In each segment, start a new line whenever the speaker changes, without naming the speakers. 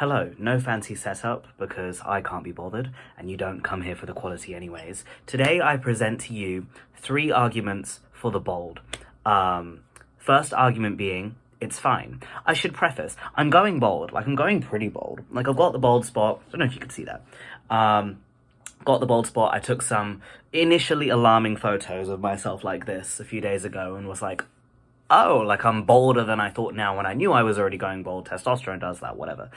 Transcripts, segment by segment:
Hello, no fancy setup because I can't be bothered and you don't come here for the quality anyways. Today I present to you 3 arguments for the bold. First argument being, it's fine. I should preface, I'm going bold, I'm going pretty bold. I've got the bold spot, I don't know if you can see that. Got the bold spot, I took some initially alarming photos of myself like this a few days ago and was like, oh, I'm bolder than I thought now when I knew I was already going bold. Testosterone does that, whatever.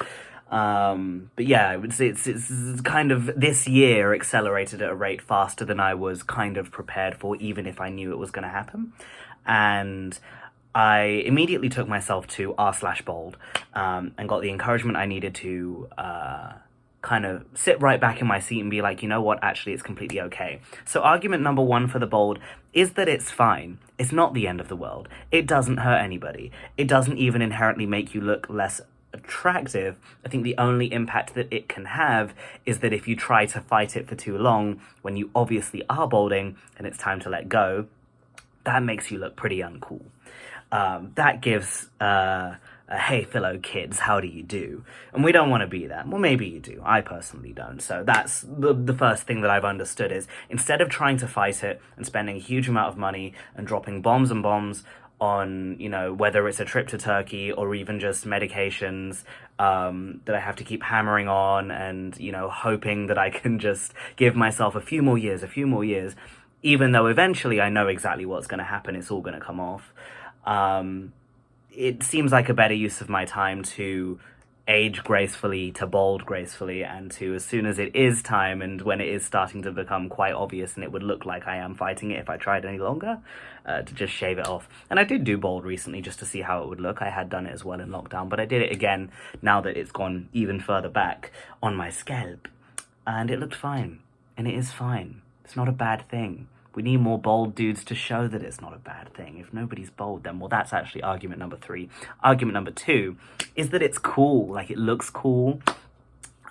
But yeah, it's kind of this year accelerated at a rate faster than I was kind of prepared for, even if I knew it was going to happen. And I immediately took myself to r/bold and got the encouragement I needed to kind of sit right back in my seat and be like, you know what, actually it's completely okay. So argument number 1 for the bold is that it's fine. It's not the end of the world. It doesn't hurt anybody. It doesn't even inherently make you look less attractive. I think the only impact that it can have is that if you try to fight it for too long, when you obviously are balding and it's time to let go, that makes you look pretty uncool. That gives hey fellow kids, how do you do? And we don't want to be that. Well, maybe you do. I personally don't. So that's the first thing that I've understood is instead of trying to fight it and spending a huge amount of money and dropping bombs and bombs on, whether it's a trip to Turkey or even just medications that I have to keep hammering on and, hoping that I can just give myself a few more years, even though eventually I know exactly what's going to happen. It's all going to come off. It seems like a better use of my time to age gracefully, to bold gracefully, and to, as soon as it is time and when it is starting to become quite obvious and it would look like I am fighting it if I tried any longer, to just shave it off. And I did do bold recently just to see how it would look. I had done it as well in lockdown, but I did it again now that it's gone even further back on my scalp. And it looked fine. And it is fine. It's not a bad thing. We need more bold dudes to show that it's not a bad thing. If nobody's bold, then, well, that's actually argument number 3. Argument number 2 is that it's cool. It looks cool.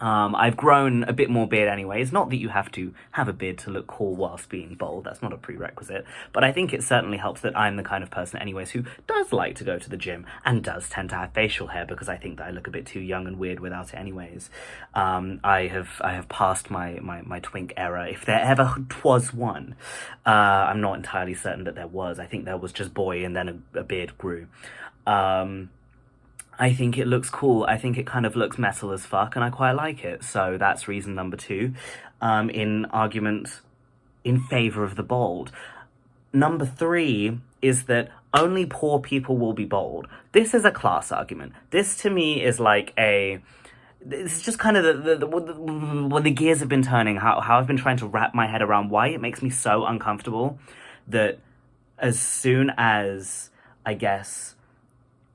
I've grown a bit more beard anyways. Not that you have to have a beard to look cool whilst being bold. That's not a prerequisite. But I think it certainly helps that I'm the kind of person anyways who does like to go to the gym and does tend to have facial hair because I think that I look a bit too young and weird without it anyways. I have passed my twink era, if there ever was one. I'm not entirely certain that there was. I think there was just boy and then a beard grew. I think it looks cool. I think it kind of looks metal as fuck, and I quite like it. So that's reason number 2 in argument in favor of the bold. Number 3 is that only poor people will be bold. This is a class argument. This, to me, is it's just kind of when the gears have been turning, how I've been trying to wrap my head around why it makes me so uncomfortable that as soon as, I guess,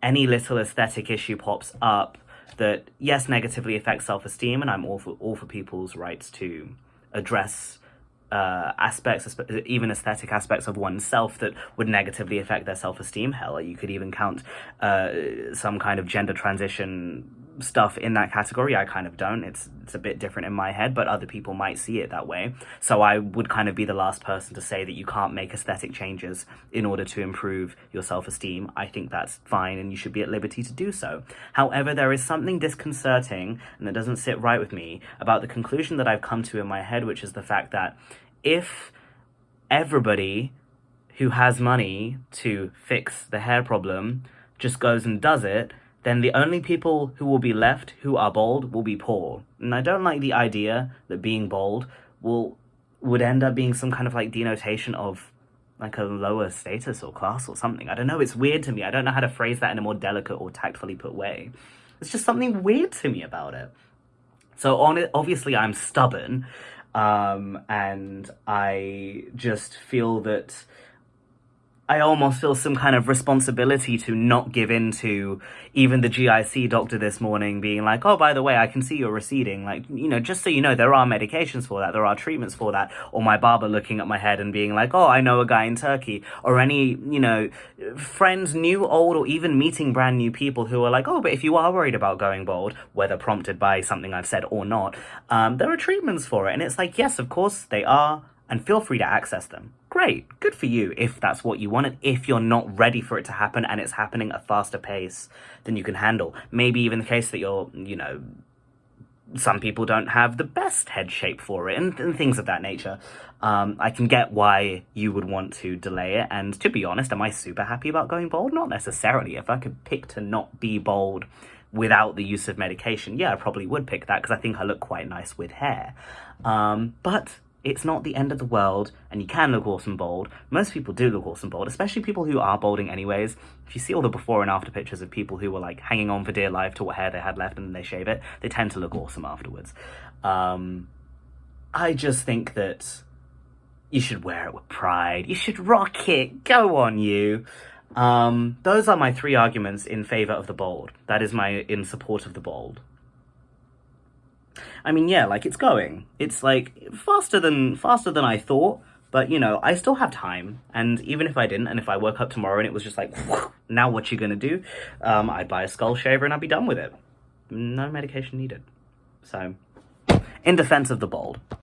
any little aesthetic issue pops up that, yes, negatively affects self-esteem, and I'm all for people's rights to address aspects, even aesthetic aspects of oneself that would negatively affect their self-esteem. Hell, you could even count some kind of gender transition stuff in that category. I kind of don't. It's a bit different in my head, but other people might see it that way. So I would kind of be the last person to say that you can't make aesthetic changes in order to improve your self-esteem. I think that's fine and you should be at liberty to do so. However, there is something disconcerting and that doesn't sit right with me about the conclusion that I've come to in my head, which is the fact that if everybody who has money to fix the hair problem just goes and does it, then the only people who will be left who are bold will be poor. And I don't like the idea that being bold would end up being some kind of denotation of a lower status or class or something. I don't know, it's weird to me. I don't know how to phrase that in a more delicate or tactfully put way. It's just something weird to me about it. So obviously I'm stubborn, and I just feel that I almost feel some kind of responsibility to not give in to even the GIC doctor this morning being like, oh, by the way, I can see you're receding. Just so you know, there are medications for that. There are treatments for that. Or my barber looking at my head and being like, oh, I know a guy in Turkey. Or any, friends, new, old, or even meeting brand new people who are like, oh, but if you are worried about going bald, whether prompted by something I've said or not, there are treatments for it. And it's like, yes, of course they are. And feel free to access them. great, good for you if that's what you want, and if you're not ready for it to happen and it's happening at a faster pace than you can handle. Maybe even the case that you're, some people don't have the best head shape for it, and things of that nature. I can get why you would want to delay it, and to be honest, am I super happy about going bald? Not necessarily. If I could pick to not be bald without the use of medication, yeah, I probably would pick that, because I think I look quite nice with hair. But it's not the end of the world, and you can look awesome bald. Most people do look awesome bald, especially people who are balding anyways. If you see all the before and after pictures of people who were like hanging on for dear life to what hair they had left and then they shave it, they tend to look awesome afterwards. I just think that you should wear it with pride. You should rock it. Go on, you. Those are my 3 arguments in favor of the bald. That is my in support of the bald. I mean, yeah, like, it's going. It's, like, faster than I thought, but, I still have time. And even if I didn't, and if I woke up tomorrow and it was just like, now what you gonna do? I'd buy a skull shaver and I'd be done with it. No medication needed. So, in defense of the bald.